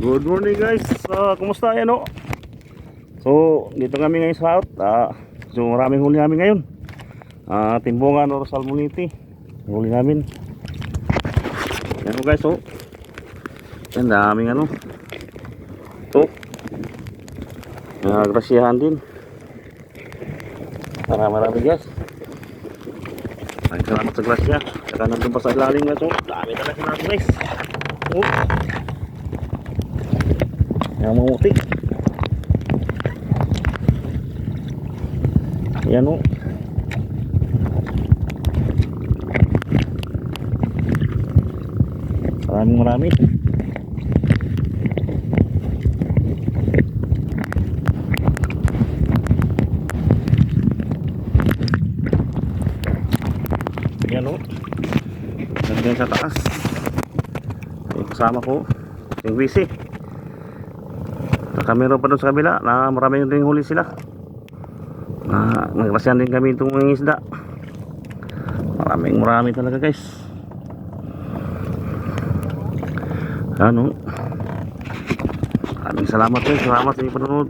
Good morning guys. Kumusta yan o? So dito kami ngayon sa out. So maraming huli namin ngayon. Timbungan or salmoniti. Huli namin. Yan o guys o. Yan daming ano. Ito. Grasyahan din. Marami guys. Maraming salamat sa grasya. Saka nandun pa sa ilalim guys o. Dami talaga natin guys. Yang mengutik. Yan o. Marami. Yan o. Nandiyan sa taas. Yung kasama ko yung busy. Meron pa doon sa kabila na maraming ring huli sila. Nagrasyan din kami itong mga isda. Marami talaga guys. Ano? Maraming salamat guys. Salamat sa inyong panonood.